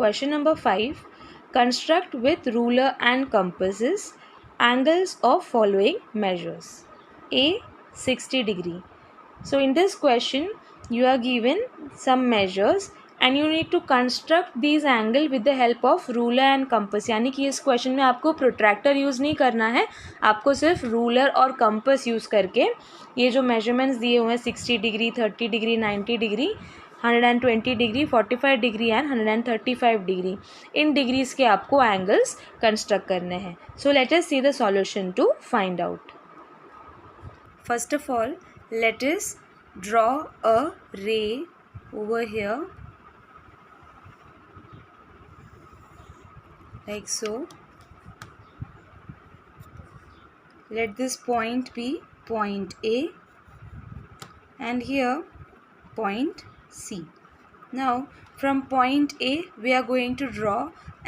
Question number 5. Construct with ruler and compasses angles of following measures. A. 60 degree. So in this question you are given some measures and you need to construct these angle with the help of ruler and compass. यानी कि इस question में आपको protractor use नहीं करना है, आपको सिर्फ रूलर और कंपस यूज़ करके ये जो मेजरमेंट्स दिए हुए हैं 60 degree 30 degree 90 degree 120 degree 45 degree and 135 degree, इन डिग्रीज के आपको एंगल्स कंस्ट्रक्ट करने हैं. So let us see the solution to find out. First of all let us draw a ray over here like so. Let this point be point A and here point C. Now from point A we are going to draw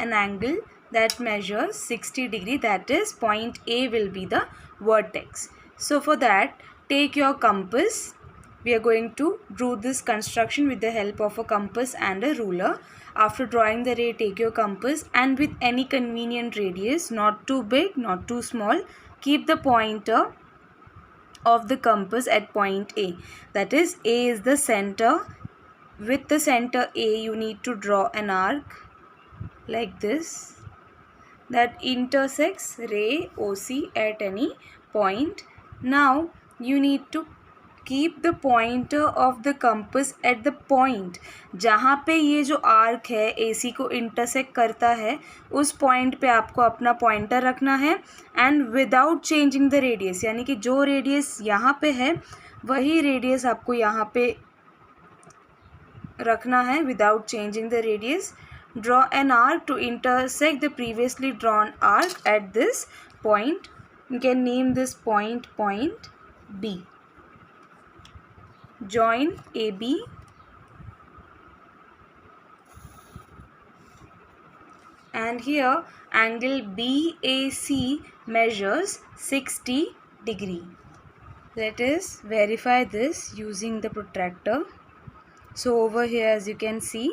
an angle that measures 60 degree, that is point A will be the vertex. So for that take your compass. We are going to do this construction with the help of a compass and a ruler. After drawing the ray, take your compass and with any convenient radius, not too big, not too small, keep the pointer of the compass at point A. That is, A is the center. With the center A, you need to draw an arc like this that intersects ray OC at any point. Now you need to keep the pointer of the compass at the point जहाँ पे ये जो arc है AC को intersect करता है, उस point पे आपको अपना पॉइंटर रखना है and without changing the radius, यानी कि जो रेडियस यहाँ पे है वही रेडियस आपको यहाँ पे रखना है without changing the radius. Draw an arc to intersect the previously drawn arc at this point. You can name this point point B. Join AB and here angle BAC measures 60 degree. Let us verify this using the protractor. So over here as you can see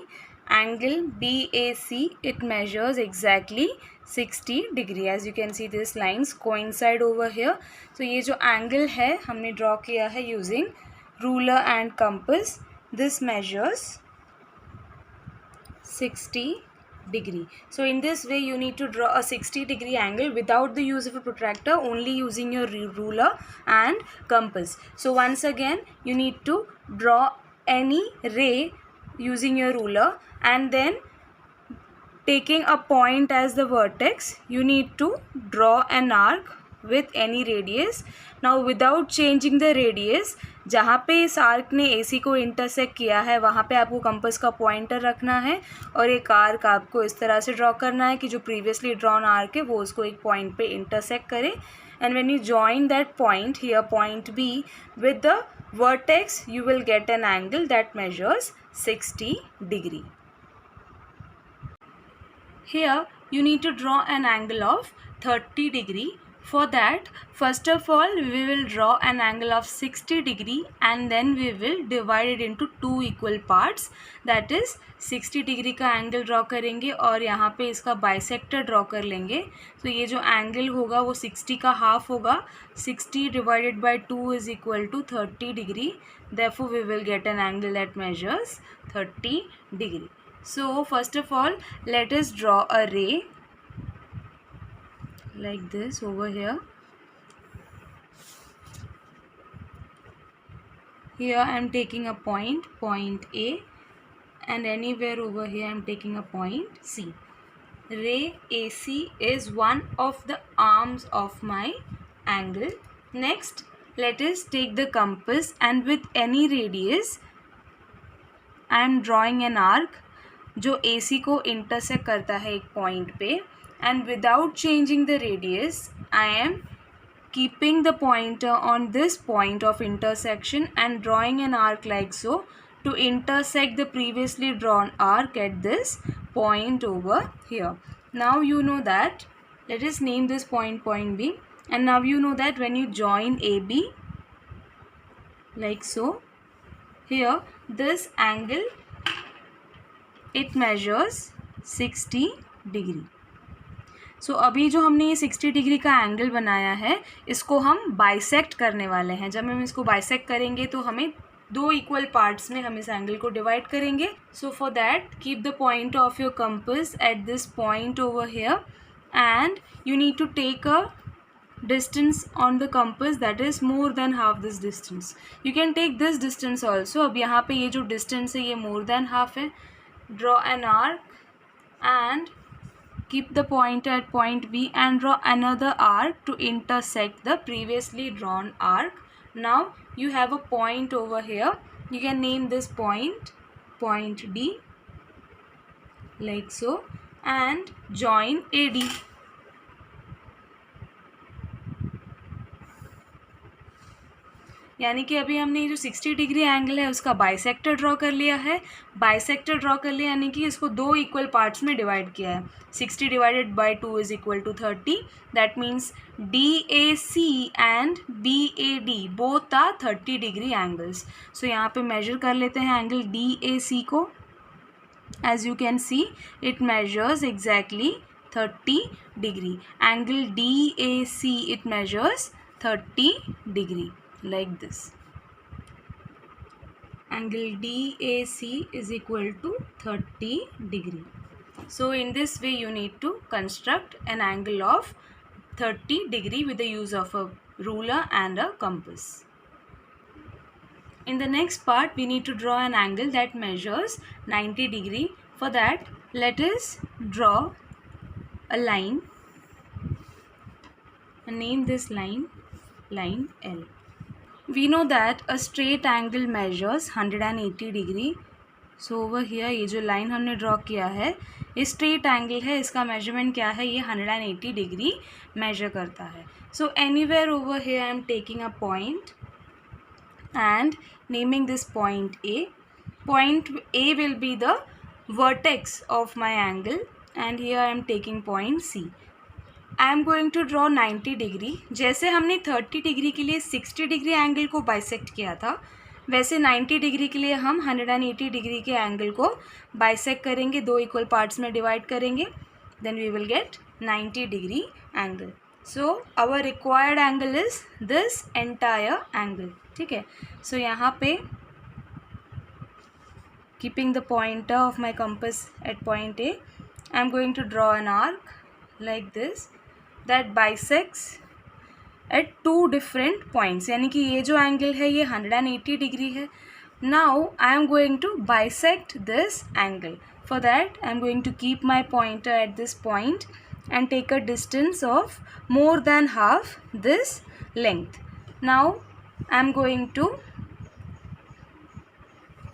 angle BAC, it measures exactly 60 degree. As you can see this lines coincide over here. So ये जो angle है हमने draw किया है using ruler and compass. This measures 60 degree. So in this way you need to draw a 60 degree angle without the use of a protractor, only using your ruler and compass. So once again you need to draw any ray using your ruler and then taking a point as the vertex you need to draw an arc with any radius. Now without changing the radius, जहाँ पे इस arc ने AC को intersect किया है वहाँ पे आपको कंपास का पॉइंटर रखना है और एक आर्क आपको इस तरह से ड्रॉ करना है कि जो प्रीवियसली ड्रॉन आर्क है वो उसको एक पॉइंट पे इंटरसेक्ट करे. And when you join that point here, point B, with the vertex you will get an angle that measures 60 degree. Here you need to draw an angle of 30 degree. For that first of all we will draw an angle of 60 degree and then we will divide it into two equal parts. That is 60 degree का angle draw करेंगे और यहाँ पे इसका bisector draw कर लेंगे. तो ये जो एंगल होगा वो 60 का हाफ होगा. 60 divided by 2 is equal to 30 degree. Therefore we will get an angle that measures 30 degree. So first of all let us draw a ray like this over here. Here I am taking a point, point A, and anywhere over here I am taking a point C. Ray AC is one of the arms of my angle. Next let us take the compass and with any radius I am drawing an arc जो AC को intersect करता है एक point पे and without changing the radius I am keeping the pointer on this point of intersection and drawing an arc like so to intersect the previously drawn arc at this point over here. Now you know that, let us name this point point B, and now you know that when you join AB like so, here this angle it measures 60 degree. So अभी जो हमने ये 60 degree का angle बनाया है इसको हम bisect करने वाले हैं। जब हम इसको बाइसेक्ट करेंगे तो हमें दो इक्वल पार्ट्स में हम इस एंगल को डिवाइड करेंगे। So for that keep the point of your compass at this point over here and you need to take a distance on the compass that is more than half this distance. You can take this distance also. अब यहाँ पे ये जो distance है ये more than half है. Draw an arc and keep the pointer at point B and draw another arc to intersect the previously drawn arc. Now you have a point over here. You can name this point point D like so and join AD. यानी कि अभी हमने ये जो 60 degree angle है उसका bisector draw कर लिया है। बाइसेक्टर ड्रॉ कर लिया यानी कि इसको दो इक्वल पार्ट्स में डिवाइड किया है। 60 divided by 2 is equal to 30। That means DAC and BAD both are 30 degree angles. So यहाँ पे मेजर कर लेते हैं एंगल DAC को। As you can see it measures exactly 30 degree. Angle DAC it measures 30 degree like this. Angle DAC is equal to 30 degree. So in this way you need to construct an angle of 30 degree with the use of a ruler and a compass. In the next part we need to draw an angle that measures 90 degree. For that let us draw a line and name this line L. We know that a straight angle measures 180 degree. So over here ये जो line हमने draw किया है ये straight angle है, इसका measurement क्या है, ये 180 degree measure करता है. So anywhere over here I am taking a point and naming this point A. Point A will be the vertex of my angle and here I am taking point C. I am going to draw 90 degree. जैसे हमने 30 degree के लिए 60 degree angle को bisect किया था वैसे 90 degree के लिए हम 180 डिग्री के एंगल को बाइसेक्ट करेंगे, दो इक्वल पार्ट्स में डिवाइड करेंगे, then we will get 90 degree angle. So our required angle is this entire angle. ठीक है. सो यहाँ पे keeping the pointer of my compass at point A I am going to draw an arc like this that bisects at two different points. यानी कि ये जो angle है ये 180 डिग्री है. Now I am going to bisect this angle. For that I am going to keep my pointer at this point and take a distance of more than half this length. Now I am going to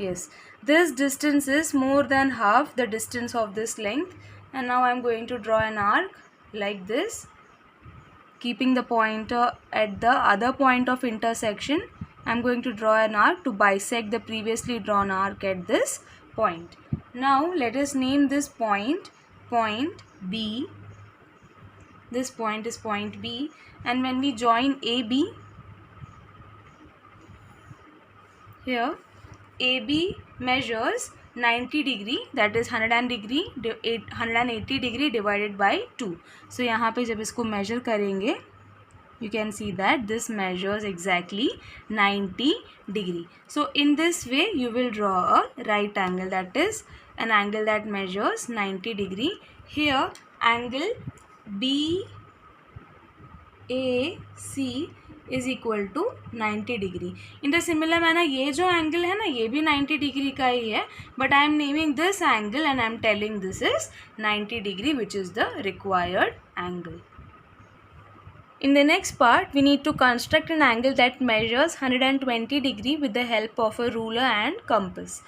this distance is more than half the distance of this length. And now I am going to draw an arc like this, keeping the pointer at the other point of intersection. I am going to draw an arc to bisect the previously drawn arc at this point. Now let us name this point B. This point is point B, and when we join AB here, AB measures 90 degree, that is 180 degree divided by 2. So यहाँ पे जब इसको measure करेंगे you can see that this measures exactly 90 degree. So in this way you will draw a right angle, that is an angle that measures 90 degree. Here angle BAC is equal to 90 degree. In the similar manner ये जो angle है ना ये भी 90 degree का ही है, but I am naming this angle and I am telling this is 90 degree, which is the required angle. In the next part we need to construct an angle that measures 120 degree with the help of a ruler and compass.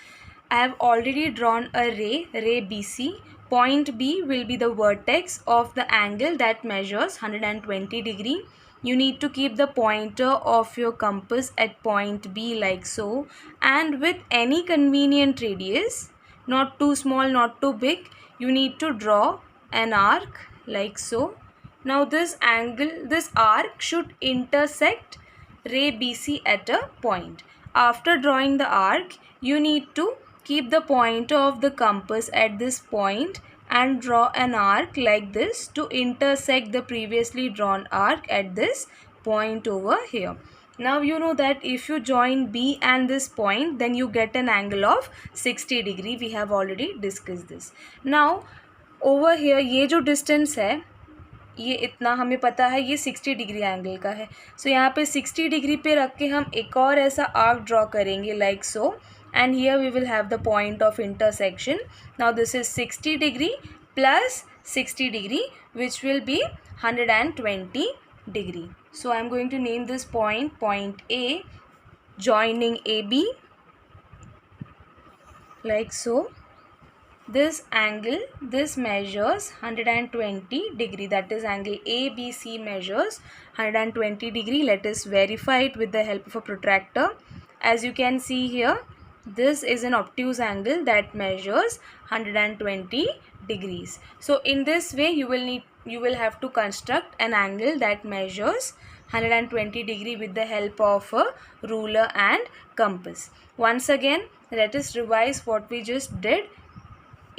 I have already drawn a ray BC. Point B will be the vertex of the angle that measures 120 degree. You need to keep the pointer of your compass at point B like so, and with any convenient radius, not too small, not too big, you need to draw an arc like so. Now this arc should intersect ray BC at a point. After drawing the arc, you need to keep the pointer of the compass at this point and draw an arc like this to intersect the previously drawn arc at this point over here. Now you know that if you join B and this point, then you get an angle of 60 degree. We have already discussed this. Now over here ये जो distance है, ये इतना हमें पता है, ये 60 degree angle का है. सो यहाँ पे 60 डिग्री पे रख के हम एक और ऐसा आर्क ड्रॉ करेंगे like so, and here we will have the point of intersection. Now this is 60 degree plus 60 degree which will be 120 degree. So I am going to name this point A, joining AB like so. This angle, this measures 120 degree, that is angle ABC measures 120 degree. Let us verify it with the help of a protractor. As you can see here, this is an obtuse angle that measures 120 degrees. So in this way you will have to construct an angle that measures 120 degree with the help of a ruler and compass. Once again, let us revise what we just did.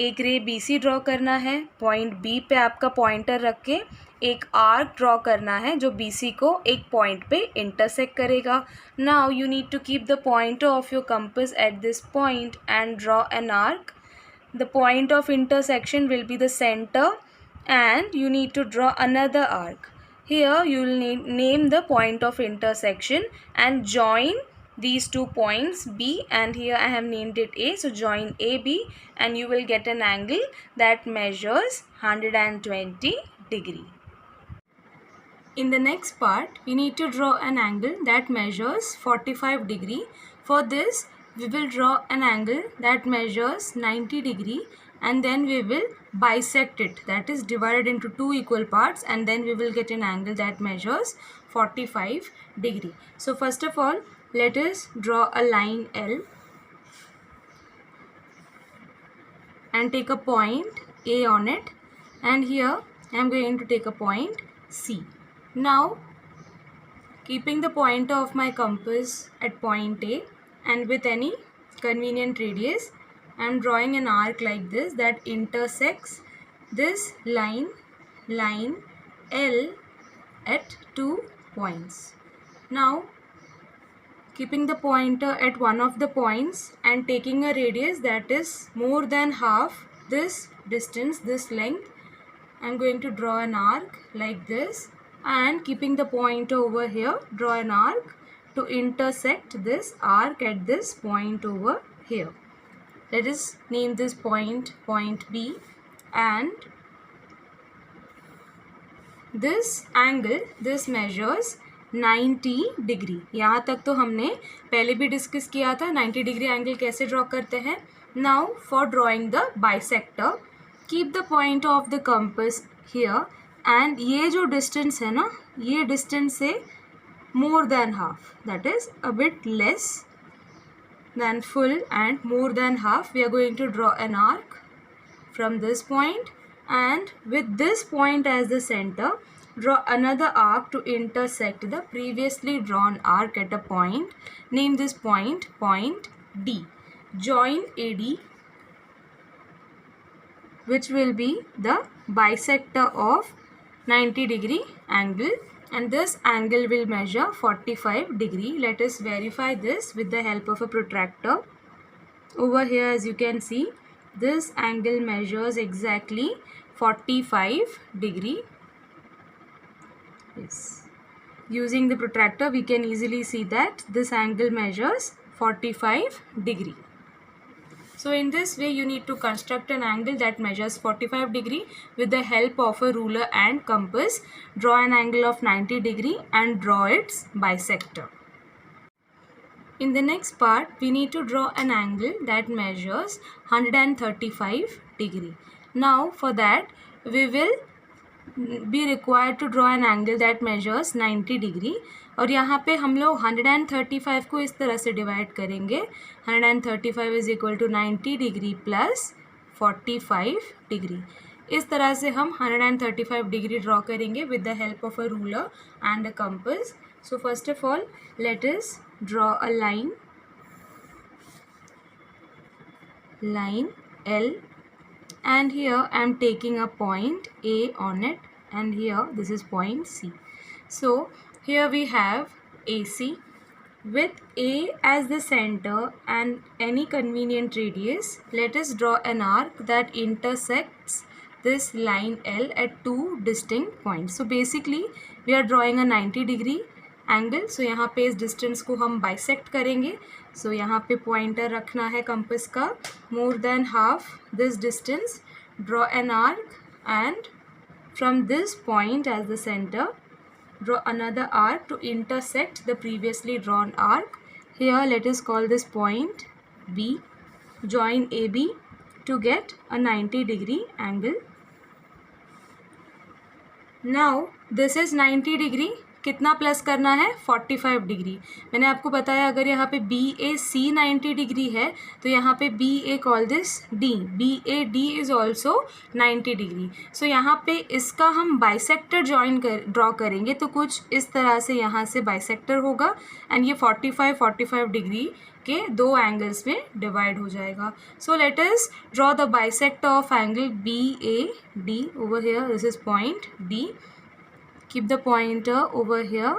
एक रे B C draw करना है, point B पे आपका pointer रख के एक arc draw करना है जो बी सी को एक पॉइंट पे इंटरसेक्ट करेगा. Now you need to keep the pointer of your compass at this point and draw an arc. The point of intersection will be the centre and you need to draw another arc. Here you will name the point of intersection and join these two points B, and here I have named it A. So join AB and you will get an angle that measures 120 degree. In the next part, we need to draw an angle that measures 45 degree. For this, we will draw an angle that measures 90 degree and then we will bisect it, that is divided into two equal parts, and then we will get an angle that measures 45 degree. So first of all, let us draw a line L and take a point A on it, and here I am going to take a point C. Now keeping the pointer of my compass at point A and with any convenient radius, I am drawing an arc like this that intersects this line L at 2 points. Now keeping the pointer at one of the points and taking a radius that is more than half this distance, this length, I am going to draw an arc like this, and keeping the pointer over here, draw an arc to intersect this arc at this point over here. Let us name this point B, and this angle, this measures 90 degree. यहाँ तक तो हमने पहले भी discuss किया था 90 degree angle कैसे draw करते हैं. Now for drawing the bisector, keep the point of the compass here, and ये जो डिस्टेंस है ना, ये डिस्टेंस से more than half, that is a bit less than full and more than half, we are going to draw an arc from this point, and with this point as the center, draw another arc to intersect the previously drawn arc at a point. Name this point D. Join AD, which will be the bisector of 90 degree angle, and this angle will measure 45 degree. Let us verify this with the help of a protractor. Over here, as you can see, this angle measures exactly 45 degree. Yes. Using the protractor, we can easily see that this angle measures 45 degree. So in this way, you need to construct an angle that measures 45 degree with the help of a ruler and compass. Draw an angle of 90 degree and draw its bisector. In the next part, we need to draw an angle that measures 135 degree. Now for that, we will be required to draw an angle that measures 90 degree. और यहाँ पे हम लोग 135 को इस तरह से divide करेंगे. 135 is equal to 90 degree plus 45 degree. इस तरह से हम 135 डिग्री ड्रॉ करेंगे with the help of a ruler and a compass. So first of all, let us draw a line L and here I am taking a point A on it, and here this is point C. So here we have AC with A as the center and any convenient radius. Let us draw an arc that intersects this line L at two distinct points. So basically we are drawing a 90-degree angle. So यहाँ पे इस distance को हम bisect करेंगे. सो यहाँ पे pointer रखना है कंपास का. More than half this distance, draw an arc and from this point as the centre draw another arc to intersect the previously drawn arc. Here let us call this point B. Join AB to get a 90-degree angle. Now this is 90 degree. कितना plus करना है? 45 degree. मैंने आपको बताया अगर यहाँ पे B ए सी 90 degree है तो यहाँ पे B A call this D. B A D is also 90 degree. So यहाँ पे इसका हम बाइसेक्टर ड्रॉ करेंगे तो कुछ इस तरह से यहाँ से बाइसेक्टर होगा एंड ये 45 डिग्री के दो एंगल्स में डिवाइड हो जाएगा. So let us draw the bisector of angle B A D. Over here this is point D. Keep the pointer over here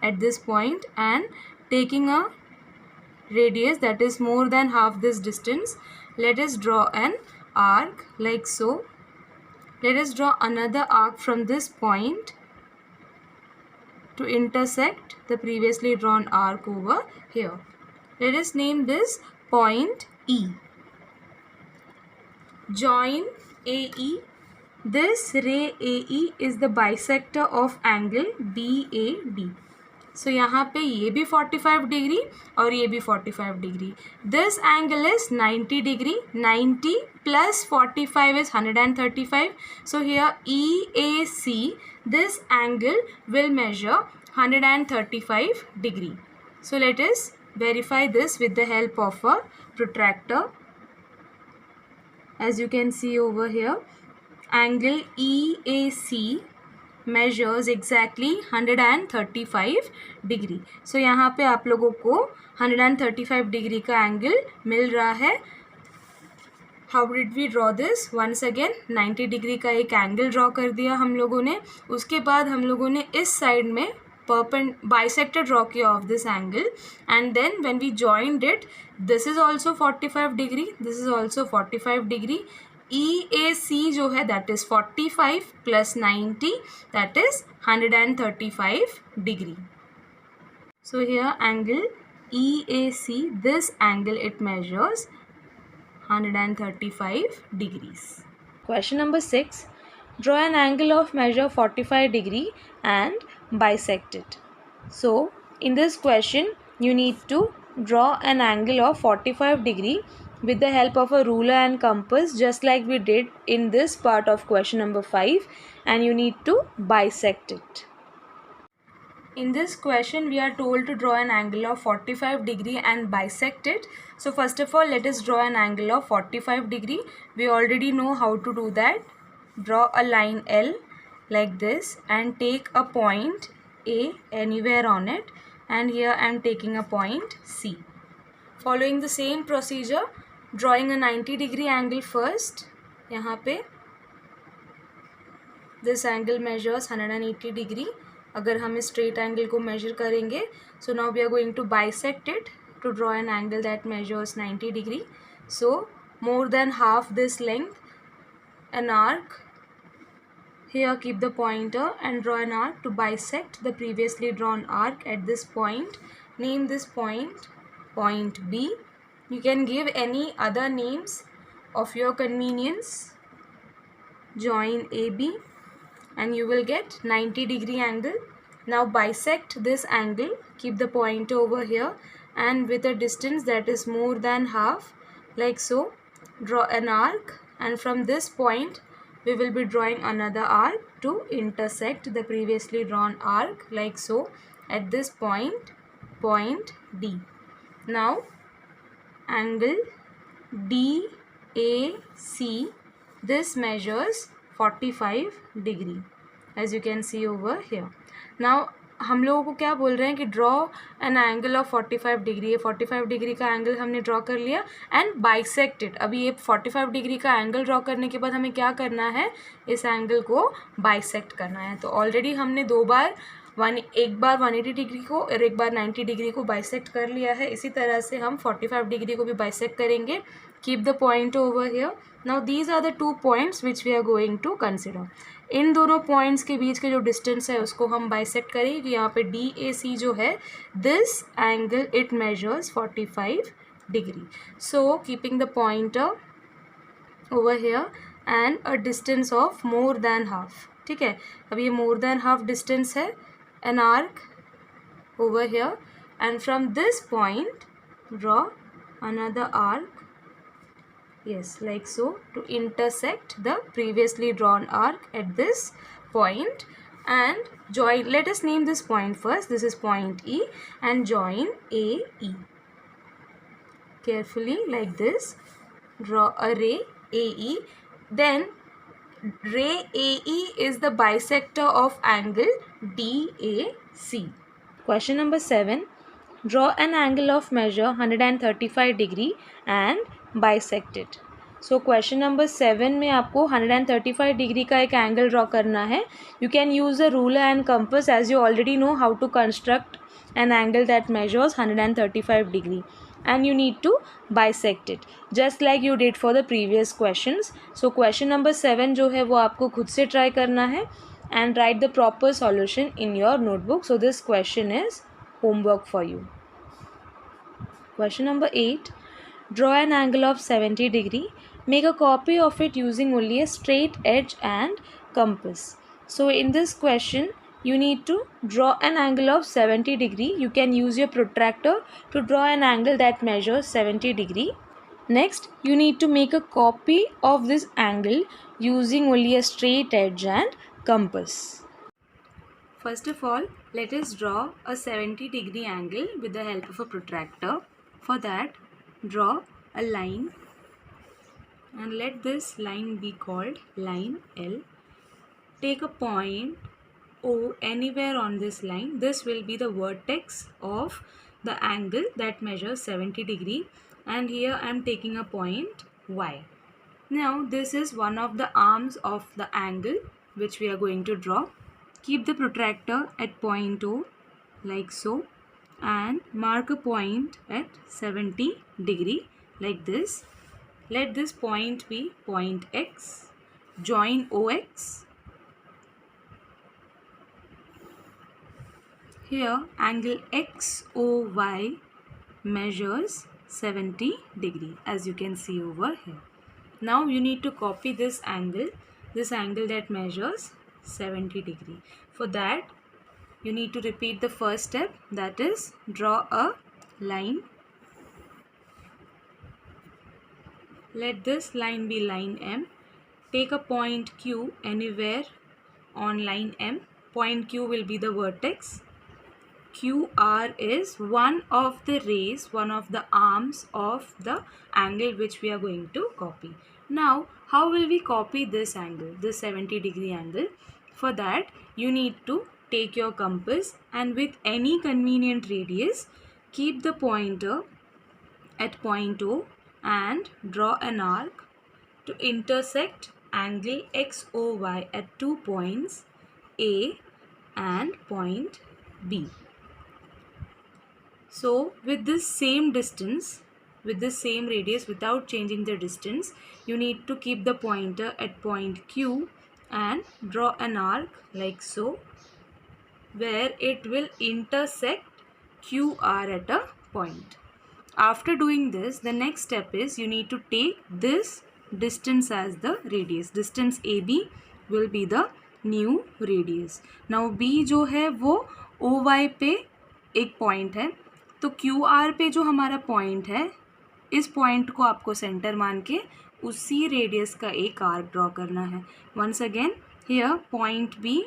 at this point and taking a radius that is more than half this distance, let us draw an arc like so. Let us draw another arc from this point to intersect the previously drawn arc over here. Let us name this point E. Join AE. This ray AE is the bisector of angle BAD. So यहाँ पे ये भी 45 degree और ये भी 45 degree. This angle is 90 degree. 90 plus 45 is 135. So here EAC, this angle will measure 135 degree. So let us verify this with the help of a protractor. As you can see over here, angle EAC measures exactly 135 degree. So यहाँ पे आप लोगों को 135 degree का angle मिल रहा है. How did we draw this? Once again 90 degree का एक एंगल ड्रॉ कर दिया हम लोगों ने. उसके बाद हम लोगों ने इस साइड में बाइसेक्टर ड्रॉ किया of this angle and then when we joined it, this is also 45 degree, this is also 45 degree. EAC जो है that is 45 plus 90, that is 135 degree. So here angle EAC, this angle it measures 135 degrees. Question number 6. Draw an angle of measure 45 degree and bisect it. So in this question you need to draw an angle of 45 degree with the help of a ruler and compass, just like we did in this part of question number 5, and you need to bisect it. In this question we are told to draw an angle of 45 degree and bisect it. So first of all let us draw an angle of 45 degree. We already know how to do that. Draw a line L like this and take a point A anywhere on it, and here I am taking a point C. Following the same procedure, drawing a 90 degree angle first. यहाँ पे this angle measures 180 degree. अगर हम इस straight angle को measure करेंगे, so now we are going to bisect it to draw an angle that measures 90 degree. So more than half this length, an arc. Here keep the pointer and draw an arc to bisect the previously drawn arc at this point. Name this point point B. You can give any other names of your convenience. Join AB and you will get 90 degree angle. Now bisect this angle. Keep the pointer over here and with a distance that is more than half, like so, draw an arc, and from this point we will be drawing another arc to intersect the previously drawn arc, like so, at this point, point D. Now angle DAC, this measures 45 degree, as you can see over here. Now हम लोगों को क्या बोल रहे हैं कि draw an angle of 45 degree है, 45 degree का एंगल हमने ड्रॉ कर लिया एंड बाइसेक्ट इट। अभी ये 45 डिग्री का एंगल ड्रॉ करने के बाद हमें क्या करना है, इस एंगल को बाइसेक्ट करना है। तो ऑलरेडी हमने एक बार 180 डिग्री को और एक बार 90 डिग्री को बाइसेक्ट कर लिया है। इसी तरह से हम 45 डिग्री को भी बाइसेक्ट करेंगे। Keep the point over here. Now these are the 2 points which we are going to consider. इन दोनों पॉइंट्स के बीच के जो डिस्टेंस है उसको हम बाइसेक्ट करेंगे कि यहाँ पे DAC जो है, this angle it measures 45 degree. So keeping the pointer over here and a distance of more than half. ठीक है, अब ये मोर देन हाफ डिस्टेंस है, an arc over here, and from this point draw another arc, yes, like so, to intersect the previously drawn arc at this point and join. Let us name this point first. This is point E, and join AE carefully like this. Draw a ray AE. Then ray AE is the bisector of angle DAC. Question number 7. Draw an angle of measure 135 degree and bisect it. So question number 7 में आपको 135 degree का एक angle draw करना है. You can use a ruler and compass as you already know how to construct an angle that measures 135 degree. And you need to bisect it just like you did for the previous questions. So question number 7 जो है वो आपको खुद से try करना है and write the proper solution in your notebook. So this question is homework for you. Question number 8. Draw an angle of 70 degree. Make a copy of it using only a straight edge and compass. So in this question you need to draw an angle of 70 degree. You can use your protractor to draw an angle that measures 70 degree. Next, you need to make a copy of this angle using only a straight edge and compass. First of all, let us draw a 70 degree angle with the help of a protractor. For that, draw a line and let this line be called line L. Take a point O anywhere on this line. This will be the vertex of the angle that measures 70 degree, and here I am taking a point Y. Now this is one of the arms of the angle which we are going to draw. Keep the protractor at point O like so and mark a point at 70 degree like this. Let this point be point X. Join OX. Here angle XOY measures 70 degree as you can see over here. Now you need to copy this angle that measures 70 degree. For that you need to repeat the first step, that is draw a line. Let this line be line M. Take a point Q anywhere on line M. Point Q will be the vertex. QR is one of the rays, one of the arms of the angle which we are going to copy. Now, how will we copy this angle, this 70 degree angle? For that, you need to take your compass and with any convenient radius, keep the pointer at point O and draw an arc to intersect angle XOY at 2 points A and point B. So with this same distance, with this same radius, without changing the distance, you need to keep the pointer at point Q and draw an arc like so, where it will intersect QR at a point. After doing this, the next step is you need to take this distance as the radius. Distance AB will be the new radius. Now B जो है वो OY पे एक point है, तो QR पे जो हमारा पॉइंट है, इस पॉइंट को आपको सेंटर मान के उसी रेडियस का एक आर्क ड्रॉ करना है. Once again here point B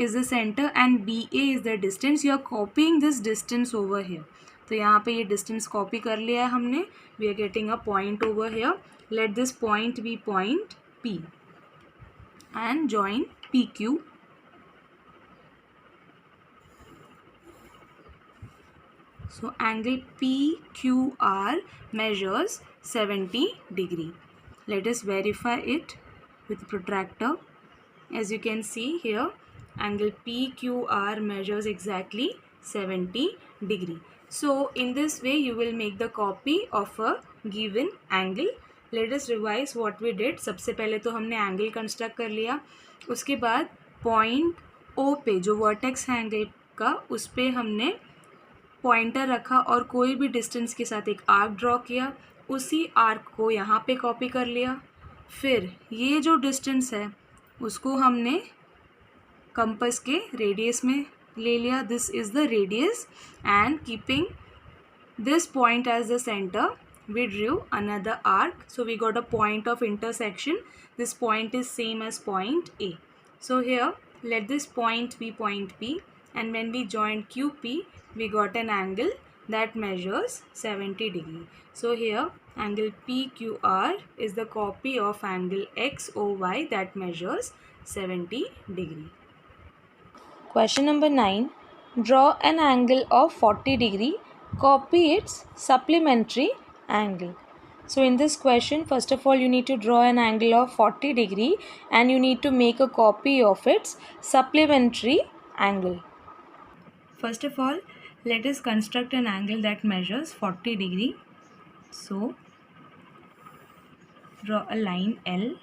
is the centre and BA is the distance. You are copying this distance over here. तो यहाँ पे ये डिस्टेंस कॉपी कर लिया है हमने. We are getting a point over here. Let this point be point P and join PQ. So angle PQR measures 70 degree. Let us verify it with protractor. As you can see here, angle PQR measures exactly 70 degree. So in this way you will make the copy of a given angle. Let us revise what we did. सबसे पहले तो हमने angle construct कर लिया, उसके बाद point ओ पे जो वर्टेक्स है एंगल का, उस पे हमने पॉइंटर रखा और कोई भी डिस्टेंस के साथ एक आर्क ड्रॉ किया, उसी आर्क को यहाँ पे कॉपी कर लिया। फिर ये जो डिस्टेंस है उसको हमने कंपास के रेडियस में ले लिया, this is the radius, and keeping this point as the center we drew another arc, so we got a point of intersection. This point is same as point A. So here let this point be point P, and when we joined QP we got an angle that measures 70 degree. So here angle PQR is the copy of angle XOY that measures 70 degree. Question number 9. Draw an angle of 40 degree. Copy its supplementary angle. So in this question, first of all you need to draw an angle of 40 degree and you need to make a copy of its supplementary angle. First of all, let us construct an angle that measures 40 degree. So draw a line L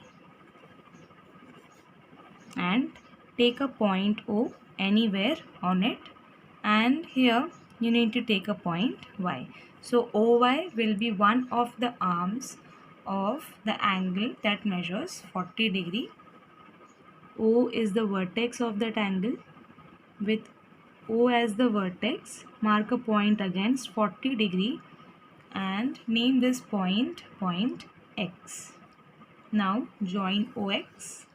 and take a point O anywhere on it, and here you need to take a point Y. So OY will be one of the arms of the angle that measures 40 degree. O is the vertex of that angle. With O as the vertex, mark a point against 40 degree and name this point point X. Now join OX.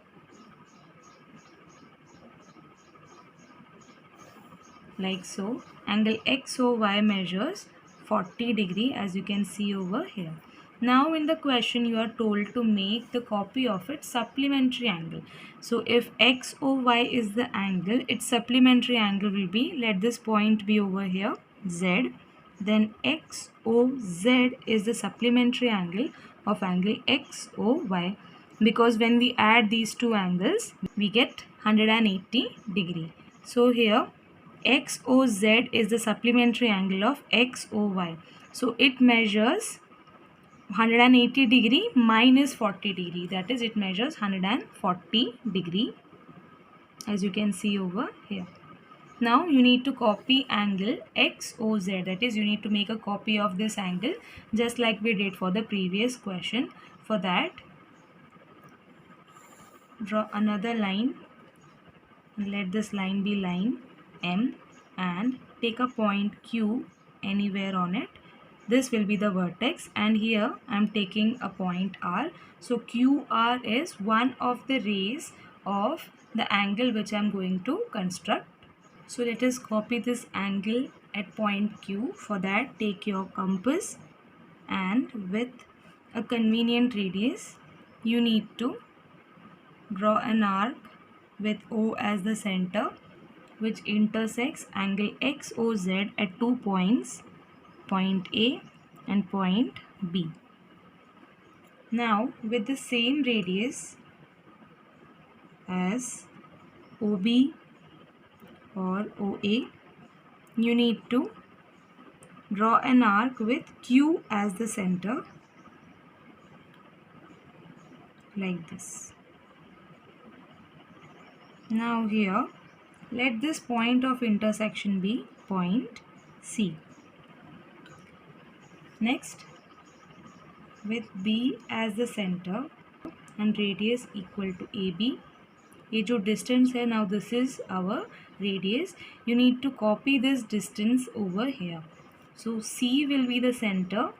Like so. Angle XOY measures 40 degree as you can see over here. Now in the question you are told to make the copy of its supplementary angle. So if XOY is the angle, its supplementary angle will be, let this point be over here, Z. Then XOZ is the supplementary angle of angle XOY, because when we add these two angles we get 180 degree. So here XOZ is the supplementary angle of XOY. So it measures 180 degree minus 40 degree. That is, it measures 140 degree as you can see over here. Now you need to copy angle XOZ. That is, you need to make a copy of this angle just like we did for the previous question. For that, draw another line. Let this line be line M and take a point Q anywhere on it. This will be the vertex, and here I am taking a point R. So QR is one of the rays of the angle which I am going to construct. So let us copy this angle at point Q. For that, take your compass and with a convenient radius you need to draw an arc with O as the center, which intersects angle XOZ at 2 points, point A and point B. Now with the same radius as OB or OA, you need to draw an arc with Q as the center, like this. Now here, let this point of intersection be point C. Next, with B as the center and radius equal to AB, ये जो distance है, now this is our radius. You need to copy this distance over here. So C will be the center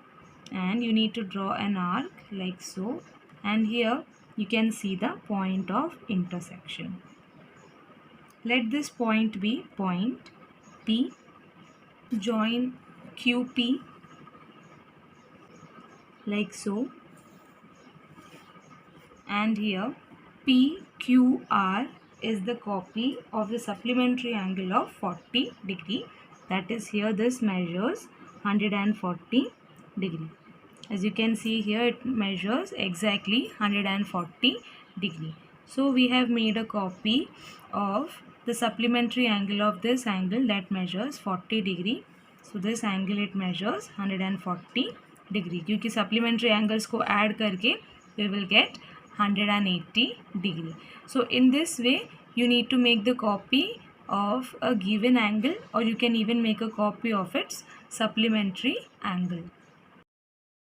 and you need to draw an arc like so, and here you can see the point of intersection. Let this point be point P. Join QP like so, and here PQR is the copy of the supplementary angle of 40 degree. that is here this measures 140 degree. As you can see here, it measures exactly 140 degree. So we have made a copy of the supplementary angle of this angle that measures 40 degree. So this angle it measures 140 degree, क्योंकि supplementary angles को add करके we will get 180 degree. So in this way you need to make the copy of a given angle, or you can even make a copy of its supplementary angle.